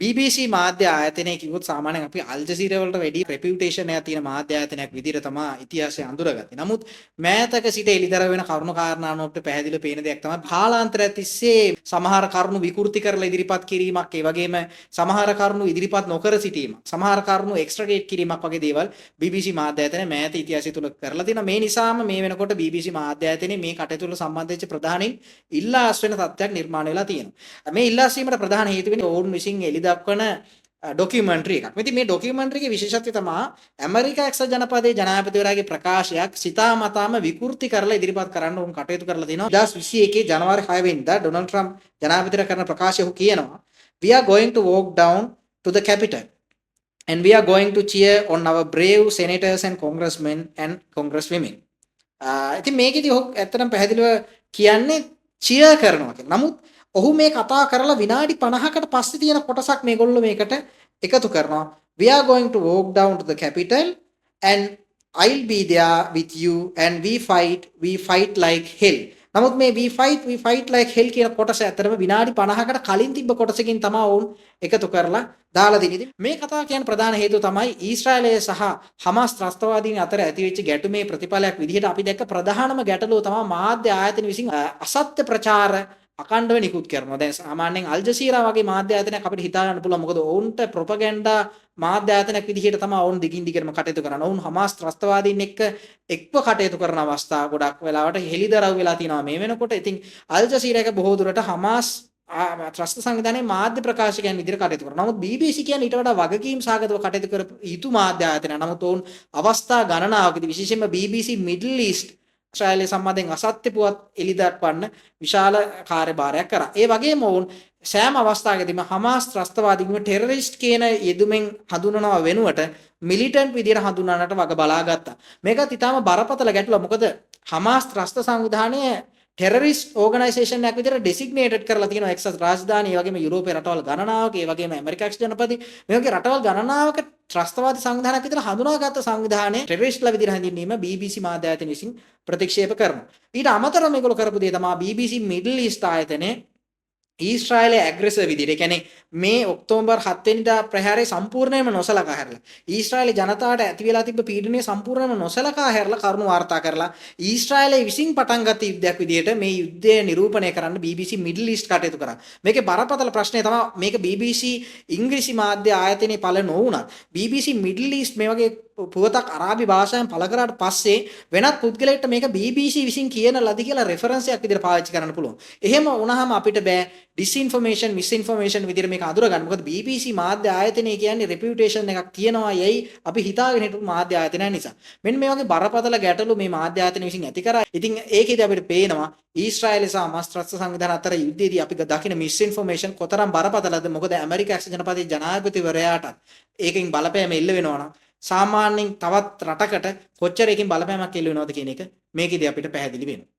BBC මාධ්‍ය ආයතනය කිව්වොත් සාමාන්‍යයෙන් අපි අල් ජසීරා වලට වැඩි රෙපියුටේෂන් එකක් තියෙන මාධ්‍ය ආයතනයක් විදිහට තමයි ඉතිහාසය අඳුරගත්තේ. නමුත් මෑතක සිට එළිදරව් වෙන කරුණු කාරණාවන්ට පැහැදිලිව පේන දෙයක් තමයි කාලාන්තරය තිස්සේ සමහර කරුණු විකෘති කරලා ඉදිරිපත් කිරීමක්, ඒ වගේම සමහර කරුණු ඉදිරිපත් නොකර සිටීමක්, සමහර කරුණු එක්ස්ට්‍රාගේට් කිරීමක් වගේ දේවල් BBC මාධ්‍ය ආයතනය මෑත ඉතිහාසය තුල කරලා තියෙනවා. මේ නිසාම මේ වෙනකොට BBC මාධ්‍ය ආයතනයේ මේ කටයුතු වල සම්බන්ධ වෙච්ච ප්‍රධානීන් ඉල්ලාස් වෙන තත්ත්වයක් නිර්මාණය වෙලා තියෙනවා. මේ ඉල්ලාස් වීමට ප්‍රධාන හේතුව වෙන්නේ ඔවුන් විසින් එළි දක්වන ඩොකියුමන්ටරි එකක්. ඉතින් මේ ඩොකියුමන්ටරි එකේ විශේෂත්වය තමයි ඇමරිකා එක්සත් ජනපදයේ ජනාධිපතිවරයාගේ ප්‍රකාශයක් සිතාමතාම විකෘති කරලා ඉදිරිපත් කරන්න උන් කටයුතු කරලා තිනවා. 2021 ජනවාරි 6 වෙනිදා ඩොනල්ඩ් ට්‍රම්ප් ජනාධිපතිවරයා කරන ප්‍රකාශය ඔහු කියනවා we are going to walk down to the Capitol and we are going to cheer on our brave senators and congressmen and congresswomen. ඉතින් මේකෙදි ඔහු ඇත්තටම පැහැදිලිව කියන්නේ cheer කරනවා කියලා. නමුත් ඔහු මේ කතා කරලා විනාඩි 50කට පස්සේ තියෙන කොටසක් මේගොල්ලෝ මේකට එකතු කරනවා. We are going to walk down to the Capitol and I'll be there with you and we fight like hell. නමුත් මේ we fight like hell කියන කොටස ඇත්තටම විනාඩි 50කට කලින් තිබ්බ කොටසකින් තමයි වුන් එකතු කරලා දාලා දෙන්නේ. මේ කතාව කියන ප්‍රධාන හේතුව තමයි ඊශ්‍රායලය සහ හමාස් ත්‍රස්තවාදීන් අතර ඇතිවෙච්ච ගැටුමේ ප්‍රතිඵලයක් විදිහට අපි දැක්ක ප්‍රධානම ගැටලුව තමයි මාධ්‍ය ආයතන විසින් අසත්‍ය ප්‍රචාර අකණ්ඩව නිකුත් කරනවා. දැන් සාමාන්‍යයෙන් අල් ජසීරා වගේ මාධ්‍ය ආයතනයක් අපිට හිතා ගන්න පුළුවන්. මොකද ඔවුන්ට ප්‍රොපගැන්ඩා මාධ්‍ය ආයතනයක් විදිහට තමයි ඔවුන් දිගින් දිගටම කටයුතු කරන්නේ. ඔවුන් හමාස් ත්‍රස්තවාදීන් එක්ක එක්ව කටයුතු කරන අවස්ථා ගොඩක් වෙලාවට හෙළිදරව් වෙලා තියෙනවා මේ වෙනකොට. ඉතින් අල් ජසීරා එක බොහෝ දුරට හමාස් ත්‍රස්ත සංවිධානයේ මාධ්‍ය ප්‍රකාශකයන් විදිහට කටයුතු කරනවා. නමුත් BBC කියන්නේ ඊට වඩා වගකීම් සහගතව කටයුතු කරපු යුතු මාධ්‍ය ආයතනයක්. නමුත් ඔවුන් අවස්ථා ගණනාවකදී විශේෂයෙන්ම BBC Middle East ඊශ්‍රායලය සම්බන්ධයෙන් අසත්‍ය පුවත් එළි දක්වන්න විශාල කාර්යභාරයක් කරා. ඒ වගේම වුන් සෑම අවස්ථාවකදීම හමාස් ත්‍රස්තවාදීන්ව ටෙරරිස්ට් කියන යෙදුමෙන් හඳුන්වනව වෙනුවට මිලිටන්ට් විදියට හඳුන්වන්නට වග බලා ගත්තා. මේකත් ඊටාම බරපතල ගැටලුවක්. මොකද හමාස් ත්‍රස්ත සංවිධානය ටෙරරිස්ට් ඕගනයිසේෂන් එකක් විදියට ඩෙසිග්නේටඩ් කරලා තියෙනවා එක්සත් රාජධානී, ඒ වගේම යුරෝපයේ රටවල් ගණනාවක, ඒ වගේම ඇමරිකා එක්සත් ජනපදයේ මේ වගේ රටවල් ගණනාවක ත්‍රස්තවාදී සංවිධානයක් විදියට හඳුනාගත්ත සංවිධානය ටෙරරිස්ට්ලා විදියට හැඳින්වීම BBC මාධ්‍ය ආයතන විසින් ප්‍රතික්ෂේප කරනවා. ඊට අමතරව මේගොල්ලෝ කරපු දේ තමයි BBC Middle East ආයතනයේ ඊශ්‍රායලයේ ඇග්‍රෙසර් විදියට, ඒ කියන්නේ මේ ඔක්තෝබර් 7 වෙනිදා ප්‍රහාරය සම්පූර්ණයෙන්ම නොසලකා හැරලා ඊශ්‍රායලයේ ජනතාවට ඇති වෙලා තිබ්බ පීඩනය සම්පූර්ණයෙන්ම නොසලකා හැරලා කරුණු වාර්තා කරලා ඊශ්‍රායලයේ විසින් පටන් ගත්ත යුද්ධයක් විදියට මේ යුද්ධය නිරූපණය කරන්න BBC Middle East කටයුතු කරා. මේකේ බරපතල ප්‍රශ්නේ තමයි මේක BBC ඉංග්‍රීසි මාධ්‍ය ආයතනයේ පළ නොවුණත් BBC Middle East මේ වගේ පුවතක් අරාබි භාෂාවෙන් පළ කරාට පස්සේ වෙනත් පුද්ගලයෙක්ට මේක BBC විසින් කියන ලදි කියලා රෙෆරන්ස් එකක් විදිහට පාවිච්චි කරන්න පුළුවන්. එහෙම වුණාම අපිට බෑ disinformation misinformation විදිහට මේක අඳුර ගන්න. මොකද BBC මාධ්‍ය ආයතනය කියන්නේ reputation එකක් තියනවා යයි අපි හිතාගෙන හිටපු මාධ්‍ය ආයතනය නිසා. මෙන්න මේ වගේ බරපතල ගැටලු මේ මාධ්‍ය ආයතන විසින් ඇති කරා. ඉතින් ඒකේදී අපිට පේනවා ඊශ්‍රායල සහ හමාස් ත්‍රස්ත සංවිධාන අතර යුද්ධයේදී අපි දකින misinformation කොතරම් බරපතලද. මොකද ඇමරිකා එක්සත් ජනපදයේ ජනාධිපතිවරයාට ඒකෙන් බලපෑම එල්ල වෙනවා නම් සාමාන්‍යයෙන් තවත් රටකට කොච්චර එකකින් බලපෑමක් එල්ල වෙනවද කියන එක මේකෙදී අපිට පැහැදිලි වෙනවා.